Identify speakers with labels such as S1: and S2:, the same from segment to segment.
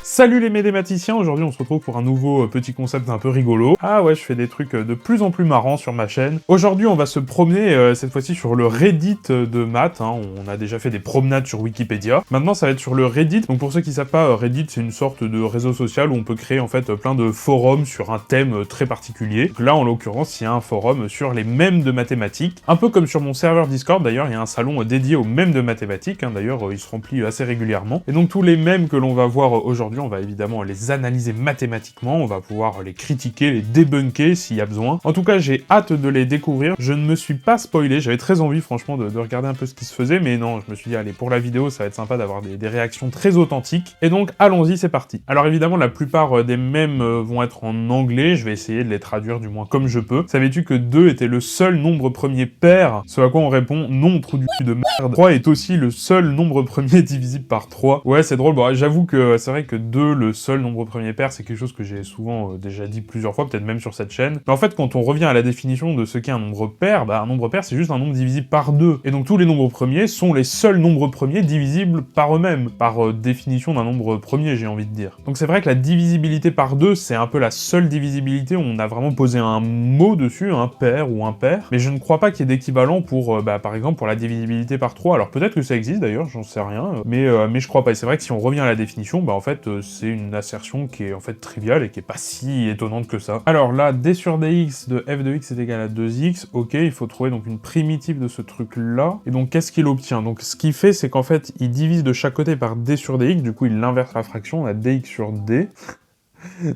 S1: Salut les mathématiciens, aujourd'hui on se retrouve pour un nouveau petit concept un peu rigolo. Ah ouais, je fais des trucs de plus en plus marrants sur ma chaîne. Aujourd'hui on va se promener cette fois-ci sur le Reddit de maths, hein. On a déjà fait des promenades sur Wikipédia. Maintenant ça va être sur le Reddit, donc pour ceux qui savent pas, Reddit c'est une sorte de réseau social où on peut créer en fait plein de forums sur un thème très particulier. Donc là en l'occurrence il y a un forum sur les mèmes de mathématiques, un peu comme sur mon serveur Discord d'ailleurs, il y a un salon dédié aux mèmes de mathématiques, hein. D'ailleurs il se remplit assez régulièrement. Et donc tous les mèmes que l'on va voir aujourd'hui, on va évidemment les analyser mathématiquement, on va pouvoir les critiquer, les débunker s'il y a besoin. En tout cas, j'ai hâte de les découvrir. Je ne me suis pas spoilé, j'avais très envie franchement de regarder un peu ce qui se faisait, mais non, je me suis dit, allez, pour la vidéo, ça va être sympa d'avoir des réactions très authentiques. Et donc, allons-y, c'est parti. Alors évidemment, la plupart des mèmes vont être en anglais, je vais essayer de les traduire du moins comme je peux. Savais-tu que 2 était le seul nombre premier pair? Ce à quoi on répond, non, trou du cul de merde. 3 est aussi le seul nombre premier divisible par 3. Ouais, c'est drôle, bon, j'avoue que c'est vrai que 2, le seul nombre premier pair, c'est quelque chose que j'ai souvent déjà dit plusieurs fois, peut-être même sur cette chaîne. Mais en fait, quand on revient à la définition de ce qu'est un nombre pair, bah un nombre pair, c'est juste un nombre divisible par 2. Et donc tous les nombres premiers sont les seuls nombres premiers divisibles par eux-mêmes, par définition d'un nombre premier, j'ai envie de dire. Donc c'est vrai que la divisibilité par 2, c'est un peu la seule divisibilité où on a vraiment posé un mot dessus, un pair ou un pair, mais je ne crois pas qu'il y ait d'équivalent pour, par exemple, pour la divisibilité par 3. Alors peut-être que ça existe d'ailleurs, j'en sais rien, mais je crois pas. Et c'est vrai que si on revient à la définition, bah en fait, c'est une assertion qui est en fait triviale et qui est pas si étonnante que ça. Alors là, d sur dx de f de x est égal à 2x, ok, il faut trouver donc une primitive de ce truc-là. Et donc qu'est-ce qu'il obtient? Donc ce qu'il fait, c'est qu'en fait, il divise de chaque côté par d sur dx, du coup il inverse la fraction, on a dx sur d.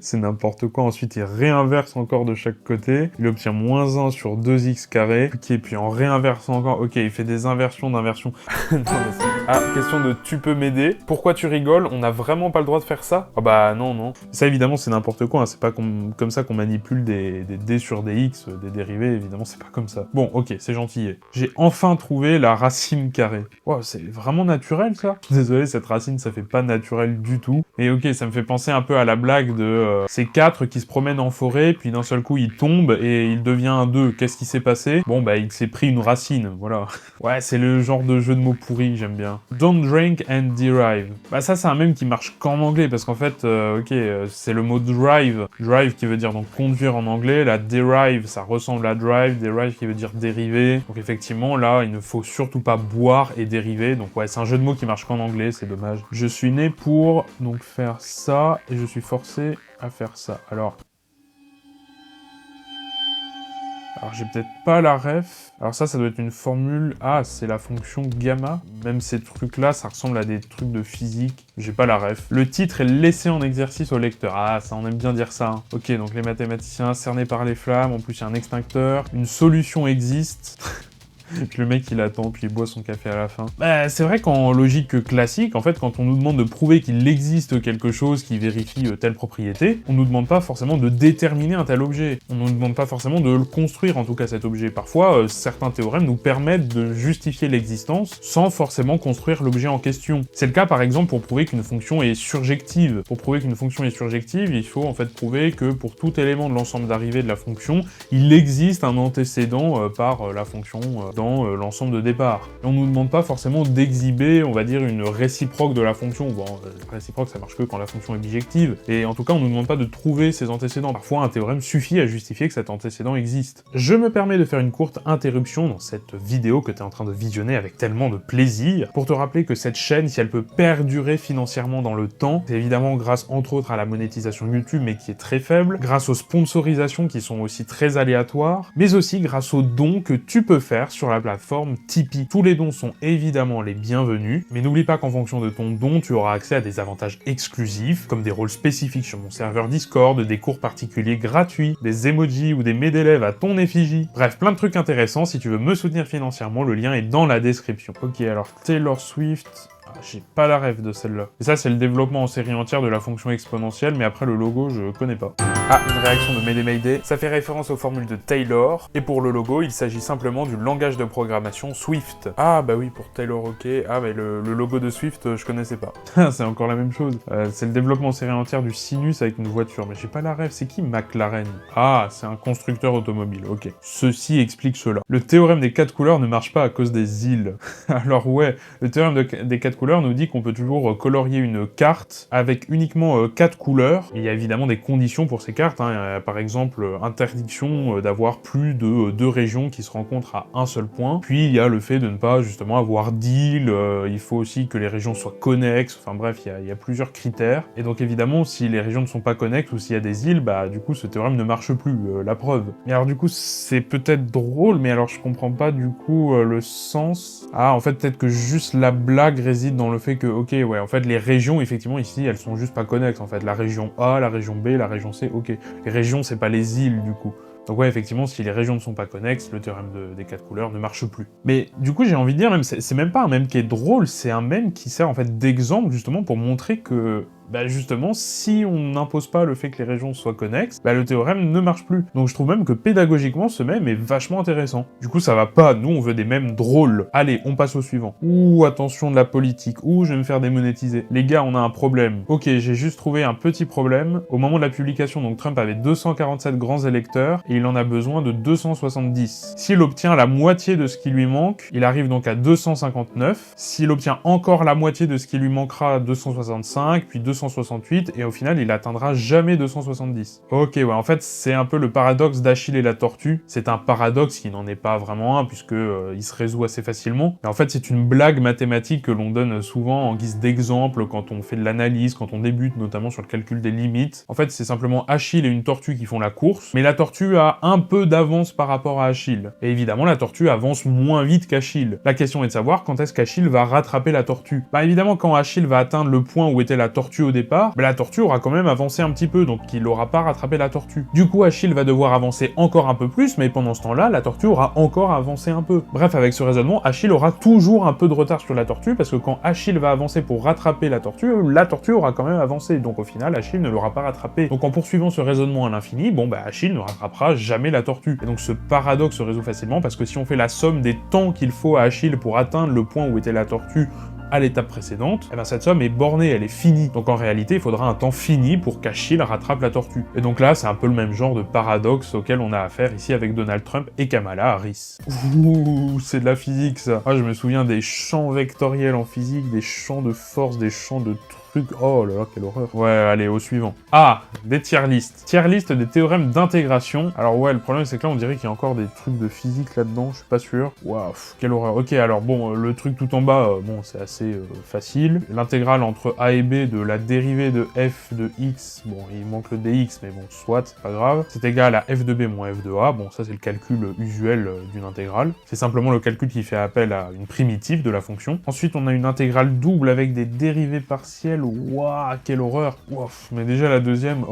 S1: C'est n'importe quoi. Ensuite, il réinverse encore de chaque côté. Il obtient moins 1 sur 2x carré. Ok, puis en réinversant encore... Ok, il fait des inversions d'inversions. Ah, question de tu peux m'aider. Pourquoi tu rigoles? On n'a vraiment pas le droit de faire ça? Ah bah non, non. Ça, évidemment, c'est n'importe quoi. Hein. C'est pas comme ça qu'on manipule des d sur dx, des dérivés. Évidemment, c'est pas comme ça. Bon, ok, c'est gentil. J'ai enfin trouvé la racine carrée. Wow, c'est vraiment naturel, ça? Désolé, cette racine, ça fait pas naturel du tout. Et ok, ça me fait penser un peu à la blague de ces 4 qui se promènent en forêt, puis d'un seul coup il tombe et il devient un 2. Qu'est-ce qui s'est passé? Bon bah il s'est pris une racine, voilà. Ouais, c'est le genre de jeu de mots pourri, j'aime bien. Don't drink and derive. Bah ça c'est un mème qui marche qu'en anglais, parce qu'en fait, c'est le mot drive. Drive qui veut dire donc conduire en anglais, la derive ça ressemble à drive, derive qui veut dire dériver. Donc effectivement là, il ne faut surtout pas boire et dériver, donc ouais, c'est un jeu de mots qui marche qu'en anglais, c'est dommage. Je suis né pour donc faire ça, et je suis forcé à faire ça. Alors j'ai peut-être pas la ref. Alors ça doit être une formule... Ah, c'est la fonction gamma. Même ces trucs-là, ça ressemble à des trucs de physique. J'ai pas la ref. Le titre est laissé en exercice au lecteur. Ah, ça, on aime bien dire ça. Hein. Ok, donc les mathématiciens cernés par les flammes. En plus, il y a un extincteur. Une solution existe. Le mec il attend, puis il boit son café à la fin. Bah, c'est vrai qu'en logique classique, en fait, quand on nous demande de prouver qu'il existe quelque chose qui vérifie telle propriété, on nous demande pas forcément de déterminer un tel objet. On nous demande pas forcément de le construire, en tout cas, cet objet. Parfois, certains théorèmes nous permettent de justifier l'existence sans forcément construire l'objet en question. C'est le cas, par exemple, pour prouver qu'une fonction est surjective. Pour prouver qu'une fonction est surjective, il faut en fait prouver que pour tout élément de l'ensemble d'arrivée de la fonction, il existe un antécédent par la fonction dans l'ensemble de départ. Et on nous demande pas forcément d'exhiber, on va dire, une réciproque de la fonction. Bon, réciproque, ça marche que quand la fonction est bijective. Et en tout cas, on nous demande pas de trouver ces antécédents. Parfois, un théorème suffit à justifier que cet antécédent existe. Je me permets de faire une courte interruption dans cette vidéo que tu es en train de visionner avec tellement de plaisir, pour te rappeler que cette chaîne, si elle peut perdurer financièrement dans le temps, c'est évidemment grâce, entre autres, à la monétisation YouTube, mais qui est très faible, grâce aux sponsorisations qui sont aussi très aléatoires, mais aussi grâce aux dons que tu peux faire sur la plateforme Tipeee. Tous les dons sont évidemment les bienvenus, mais n'oublie pas qu'en fonction de ton don, tu auras accès à des avantages exclusifs, comme des rôles spécifiques sur mon serveur Discord, des cours particuliers gratuits, des emojis ou des mets d'élèves à ton effigie. Bref, plein de trucs intéressants. Si tu veux me soutenir financièrement, le lien est dans la description. Ok, alors Taylor Swift... J'ai pas la ref de celle-là. Et ça, c'est le développement en série entière de la fonction exponentielle, mais après le logo, je connais pas. Ah, une réaction de Mayday. Ça fait référence aux formules de Taylor, et pour le logo, il s'agit simplement du langage de programmation Swift. Ah, bah oui, pour Taylor, ok. Ah, mais le logo de Swift, je connaissais pas. C'est encore la même chose. C'est le développement en série entière du sinus avec une voiture, mais j'ai pas la ref. C'est qui McLaren? Ah, c'est un constructeur automobile, ok. Ceci explique cela. Le théorème des 4 couleurs ne marche pas à cause des îles. Alors ouais, le théorème des 4 couleurs couleurs nous dit qu'on peut toujours colorier une carte avec uniquement 4 couleurs. Et il y a évidemment des conditions pour ces cartes, hein. Par exemple, interdiction d'avoir plus de 2 régions qui se rencontrent à un seul point. Puis il y a le fait de ne pas justement avoir d'île, il faut aussi que les régions soient connexes, enfin bref, il y a plusieurs critères. Et donc évidemment, si les régions ne sont pas connexes ou s'il y a des îles, bah du coup ce théorème ne marche plus, la preuve. Et alors du coup, c'est peut-être drôle, mais alors je comprends pas du coup le sens. Ah, en fait, peut-être que juste la blague réside dans le fait que, ok, ouais, en fait, les régions, effectivement, ici, elles sont juste pas connexes, en fait. La région A, la région B, la région C, ok. Les régions, c'est pas les îles, du coup. Donc ouais, effectivement, si les régions ne sont pas connexes, le théorème des 4 couleurs ne marche plus. Mais du coup, j'ai envie de dire, même c'est même pas un mème qui est drôle, c'est un mème qui sert en fait d'exemple, justement, pour montrer que bah justement, si on n'impose pas le fait que les régions soient connexes, bah le théorème ne marche plus. Donc je trouve même que pédagogiquement, ce mème est vachement intéressant. Du coup, ça va pas, nous on veut des mèmes drôles. Allez, on passe au suivant. Ouh, attention de la politique. Ouh, je vais me faire démonétiser. Les gars, on a un problème. Ok, j'ai juste trouvé un petit problème. Au moment de la publication, donc Trump avait 247 grands électeurs, et il en a besoin de 270. S'il obtient la moitié de ce qui lui manque, il arrive donc à 259. S'il obtient encore la moitié de ce qui lui manquera, 265, puis 268, et au final, il atteindra jamais 270. Ok, ouais, en fait, c'est un peu le paradoxe d'Achille et la tortue. C'est un paradoxe qui n'en est pas vraiment un, puisque il se résout assez facilement. Mais en fait, c'est une blague mathématique que l'on donne souvent en guise d'exemple quand on fait de l'analyse, quand on débute, notamment sur le calcul des limites. En fait, c'est simplement Achille et une tortue qui font la course, mais la tortue a un peu d'avance par rapport à Achille. Et évidemment, la tortue avance moins vite qu'Achille. La question est de savoir quand est-ce qu'Achille va rattraper la tortue. Bah évidemment, quand Achille va atteindre le point où était la tortue au départ, mais la tortue aura quand même avancé un petit peu, donc il n'aura pas rattrapé la tortue. Du coup, Achille va devoir avancer encore un peu plus, mais pendant ce temps-là, la tortue aura encore avancé un peu. Bref, avec ce raisonnement, Achille aura toujours un peu de retard sur la tortue, parce que quand Achille va avancer pour rattraper la tortue aura quand même avancé, donc au final, Achille ne l'aura pas rattrapé. Donc en poursuivant ce raisonnement à l'infini, bon bah Achille ne rattrapera jamais la tortue. Et donc ce paradoxe se résout facilement, parce que si on fait la somme des temps qu'il faut à Achille pour atteindre le point où était la tortue à l'étape précédente, et ben cette somme est bornée, elle est finie. Donc en réalité, il faudra un temps fini pour qu'Achille rattrape la tortue. Et donc là, c'est un peu le même genre de paradoxe auquel on a affaire ici avec Donald Trump et Kamala Harris. Ouh, c'est de la physique ça. Ah, je me souviens des champs vectoriels en physique, des champs de force, des champs de trucs. Oh là là, quelle horreur. Ouais, allez, au suivant. Ah, des tier lists. Tier list des théorèmes d'intégration. Alors ouais, le problème c'est que là, on dirait qu'il y a encore des trucs de physique là-dedans, je suis pas sûr. Waouh, quelle horreur. Ok, alors bon, le truc tout en bas, bon, c'est assez facile. L'intégrale entre a et b de la dérivée de f de x, bon, il manque le dx, mais bon, soit, c'est pas grave. C'est égal à f de b moins f de a. Bon, ça c'est le calcul usuel d'une intégrale. C'est simplement le calcul qui fait appel à une primitive de la fonction. Ensuite, on a une intégrale double avec des dérivées partielles. Waouh, quelle horreur. Ouf, mais déjà la deuxième,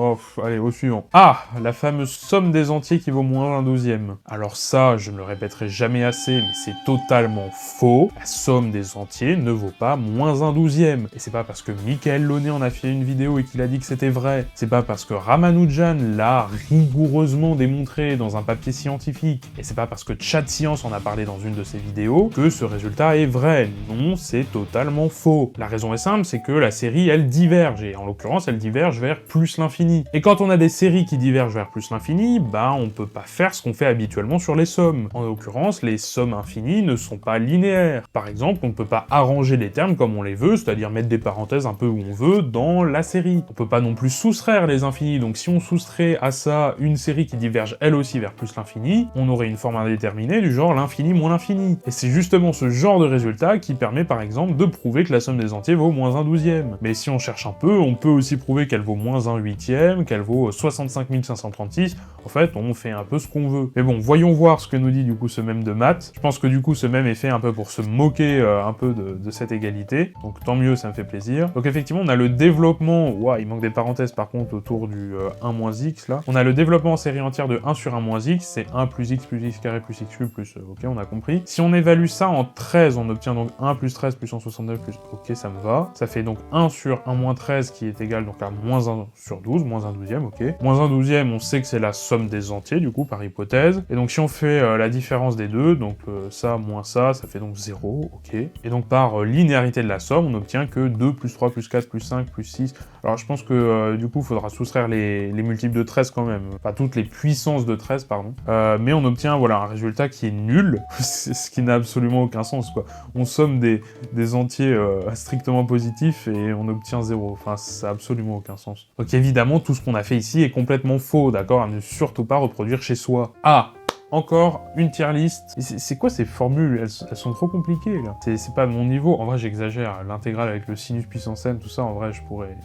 S1: allez, au suivant. Ah, la fameuse somme des entiers qui vaut moins un douzième. Alors ça, je ne le répéterai jamais assez, mais c'est totalement faux. La somme des entiers ne vaut pas moins un douzième. Et c'est pas parce que Michael Launay en a fait une vidéo et qu'il a dit que c'était vrai. C'est pas parce que Ramanujan l'a rigoureusement démontré dans un papier scientifique. Et c'est pas parce que Chat Science en a parlé dans une de ses vidéos que ce résultat est vrai. Non, c'est totalement faux. La raison est simple, c'est que la série, elle diverge, et en l'occurrence, elle diverge vers plus l'infini. Et quand on a des séries qui divergent vers plus l'infini, bah on peut pas faire ce qu'on fait habituellement sur les sommes. En l'occurrence, les sommes infinies ne sont pas linéaires. Par exemple, on ne peut pas arranger les termes comme on les veut, c'est-à-dire mettre des parenthèses un peu où on veut dans la série. On peut pas non plus soustraire les infinis, donc si on soustrait à ça une série qui diverge elle aussi vers plus l'infini, on aurait une forme indéterminée du genre l'infini moins l'infini. Et c'est justement ce genre de résultat qui permet par exemple de prouver que la somme des entiers vaut moins un douzième. Mais si on cherche un peu, on peut aussi prouver qu'elle vaut moins un huitième, qu'elle vaut 65 536, en fait, on fait un peu ce qu'on veut. Mais bon, voyons voir ce que nous dit du coup ce mème de maths. Je pense que du coup, ce mème est fait un peu pour se moquer un peu de cette égalité, donc tant mieux, ça me fait plaisir. Donc effectivement, on a le développement, ouah, il manque des parenthèses par contre autour du 1 moins x là. On a le développement en série entière de 1 sur 1 moins x, c'est 1 plus x carré plus x cube plus, ok, on a compris. Si on évalue ça en 13, on obtient donc 1 plus 13 plus 169 plus, ok, ça me va. Ça fait donc 1 sur 1-13 qui est égal donc à moins 1 sur 12, moins 1 douzième, ok. Moins 1 douzième, on sait que c'est la somme des entiers, du coup, par hypothèse. Et donc si on fait la différence des deux, donc ça moins ça fait donc 0, ok. Et donc par linéarité de la somme, on n'obtient que 2 plus 3 plus 4 plus 5 plus 6. Alors je pense que du coup, il faudra soustraire les multiples de 13 quand même. Enfin, toutes les puissances de 13, pardon. Mais on obtient, voilà, un résultat qui est nul, ce qui n'a absolument aucun sens, quoi. On somme des entiers strictement positifs et on obtient 0. Enfin, ça n'a absolument aucun sens. Donc évidemment, tout ce qu'on a fait ici est complètement faux, d'accord? À ne surtout pas reproduire chez soi. Ah! Encore une tier list. C'est quoi ces formules? Elles sont trop compliquées, là. C'est pas de mon niveau. En vrai, j'exagère. L'intégrale avec le sinus puissance n, tout ça, en vrai, je pourrais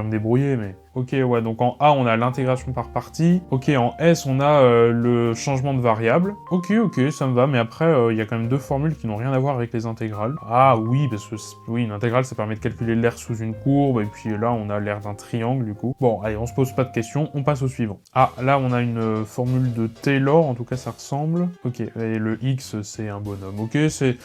S1: me débrouiller, mais... Ok, ouais, donc en A, on a l'intégration par partie. Ok, en S, on a le changement de variable. Ok, ça me va, mais après, il y a quand même deux formules qui n'ont rien à voir avec les intégrales. Ah oui, parce que, oui, une intégrale, ça permet de calculer l'aire sous une courbe, et puis là, on a l'aire d'un triangle, du coup. Bon, allez, on se pose pas de questions, on passe au suivant. Ah, là, on a une formule de Taylor, en tout cas, ça ressemble. Ok, et le X, c'est un bonhomme. Ok, c'est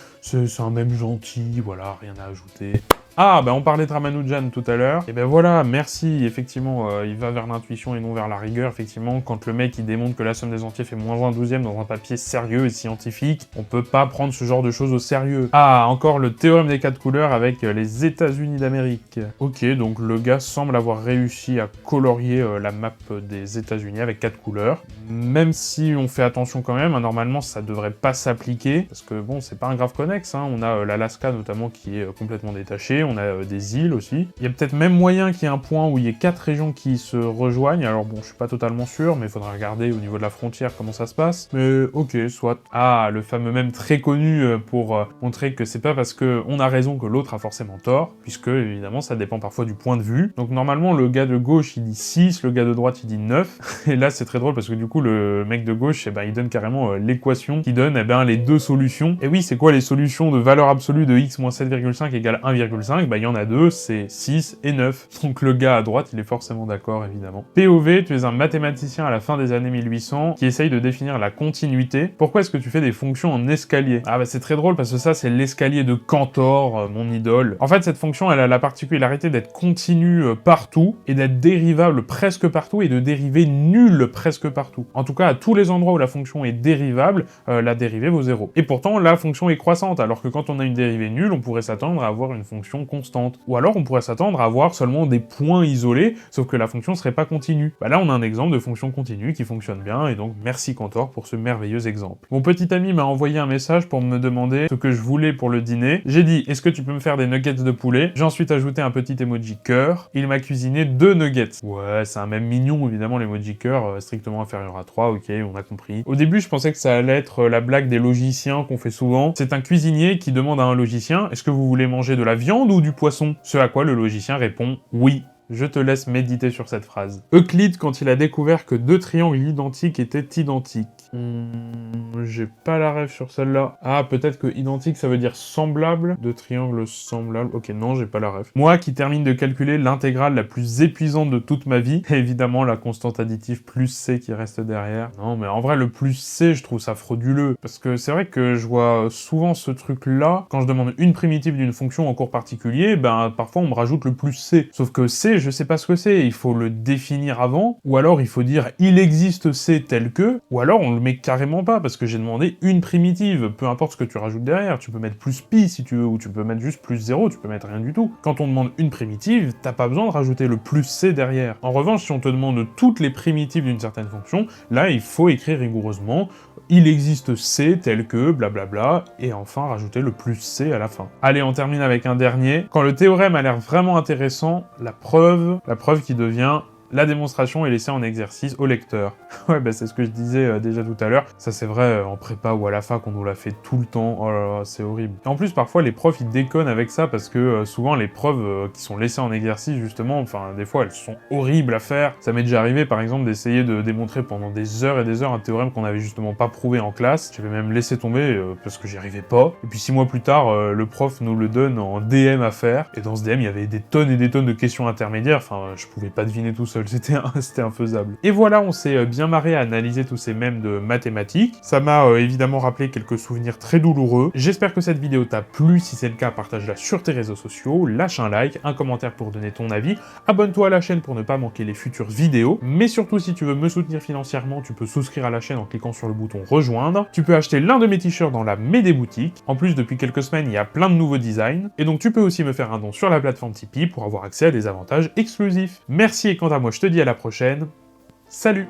S1: un même gentil, voilà, rien à ajouter. Ah, bah on parlait de Ramanujan tout à l'heure. Et ben voilà, merci, effectivement, il va vers l'intuition et non vers la rigueur, effectivement. Quand le mec, il démontre que la somme des entiers fait moins 1 douzième dans un papier sérieux et scientifique, on peut pas prendre ce genre de choses au sérieux. Ah, encore le théorème des 4 couleurs avec les États-Unis d'Amérique. Ok, donc le gars semble avoir réussi à colorier la map des États-Unis avec 4 couleurs. Même si on fait attention quand même, hein, normalement, ça devrait pas s'appliquer, parce que bon, c'est pas un grave connexe, hein. On a l'Alaska, notamment, qui est complètement détaché. On a des îles aussi. Il y a peut-être même moyen qu'il y ait un point où il y ait 4 régions qui se rejoignent. Alors bon, je suis pas totalement sûr, mais il faudra regarder au niveau de la frontière comment ça se passe. Mais ok, soit. Ah, le fameux mème très connu pour montrer que c'est pas parce qu'on a raison que l'autre a forcément tort, puisque évidemment ça dépend parfois du point de vue. Donc normalement le gars de gauche il dit 6, le gars de droite il dit 9. Et là c'est très drôle parce que du coup le mec de gauche, eh ben, il donne carrément l'équation qui donne les deux solutions. Et oui, c'est quoi les solutions de valeur absolue de x moins 7,5 égale 1,5? Bah il y en a deux, c'est 6 et 9. Donc le gars à droite, il est forcément d'accord, évidemment. POV, tu es un mathématicien à la fin des années 1800 qui essaye de définir la continuité. Pourquoi est-ce que tu fais des fonctions en escalier? Ah bah c'est très drôle parce que ça, c'est l'escalier de Cantor, mon idole. En fait, cette fonction, elle a la particularité d'être continue partout et d'être dérivable presque partout et de dériver nulle presque partout. En tout cas, à tous les endroits où la fonction est dérivable, la dérivée vaut 0. Et pourtant, la fonction est croissante, alors que quand on a une dérivée nulle, on pourrait s'attendre à avoir une fonction constante. Ou alors on pourrait s'attendre à avoir seulement des points isolés, sauf que la fonction serait pas continue. Bah là on a un exemple de fonction continue qui fonctionne bien, et donc merci Cantor pour ce merveilleux exemple. Mon petit ami m'a envoyé un message pour me demander ce que je voulais pour le dîner. J'ai dit, est-ce que tu peux me faire des nuggets de poulet? J'ai ensuite ajouté un petit emoji cœur. Il m'a cuisiné 2 nuggets. Ouais, c'est un même mignon, évidemment, l'emoji cœur, strictement inférieur à 3, ok, on a compris. Au début, je pensais que ça allait être la blague des logiciens qu'on fait souvent. C'est un cuisinier qui demande à un logicien, est-ce que vous voulez manger de la viande ou du poisson? Ce à quoi le logicien répond oui. Je te laisse méditer sur cette phrase. Euclide, quand il a découvert que 2 triangles identiques étaient identiques. J'ai pas la ref sur celle-là. Ah, peut-être que identique, ça veut dire semblable. 2 triangles semblables. Ok, non, j'ai pas la ref. Moi, qui termine de calculer l'intégrale la plus épuisante de toute ma vie, et évidemment la constante additive plus c qui reste derrière. Non, mais en vrai, le plus c, je trouve ça frauduleux. Parce que c'est vrai que je vois souvent ce truc-là. Quand je demande une primitive d'une fonction en cours particulier, ben, parfois on me rajoute le plus c. Sauf que c, je sais pas ce que c'est. Il faut le définir avant. Ou alors, il faut dire il existe c tel que. Ou alors, on le met carrément pas, parce que j'ai demandé une primitive. Peu importe ce que tu rajoutes derrière. Tu peux mettre plus pi si tu veux, ou tu peux mettre juste plus 0, tu peux mettre rien du tout. Quand on demande une primitive, t'as pas besoin de rajouter le plus c derrière. En revanche, si on te demande toutes les primitives d'une certaine fonction, là, il faut écrire rigoureusement il existe c tel que blablabla, et enfin rajouter le plus c à la fin. Allez, on termine avec un dernier. Quand le théorème a l'air vraiment intéressant, la preuve qui devient la démonstration est laissée en exercice au lecteur. Ouais, bah c'est ce que je disais déjà tout à l'heure. Ça, c'est vrai, en prépa ou à la fac, on nous l'a fait tout le temps. Oh là là, c'est horrible. Et en plus, parfois, les profs, ils déconnent avec ça parce que souvent, les preuves qui sont laissées en exercice, justement, enfin, des fois, elles sont horribles à faire. Ça m'est déjà arrivé, par exemple, d'essayer de démontrer pendant des heures et des heures un théorème qu'on avait justement pas prouvé en classe. J'avais même laissé tomber parce que j'y arrivais pas. Et puis 6 mois plus tard, le prof nous le donne en DM à faire. Et dans ce DM, il y avait des tonnes et des tonnes de questions intermédiaires. Enfin, je pouvais pas deviner tout seul seul, c'était infaisable. Et voilà, on s'est bien marré à analyser tous ces mèmes de mathématiques. Ça m'a évidemment rappelé quelques souvenirs très douloureux. J'espère que cette vidéo t'a plu, si c'est le cas, partage-la sur tes réseaux sociaux, lâche un like, un commentaire pour donner ton avis, abonne-toi à la chaîne pour ne pas manquer les futures vidéos, mais surtout si tu veux me soutenir financièrement, tu peux souscrire à la chaîne en cliquant sur le bouton rejoindre, tu peux acheter l'un de mes t-shirts dans la Médé boutique, en plus depuis quelques semaines il y a plein de nouveaux designs, et donc tu peux aussi me faire un don sur la plateforme Tipeee pour avoir accès à des avantages exclusifs. Merci et quant à moi je te dis à la prochaine, salut!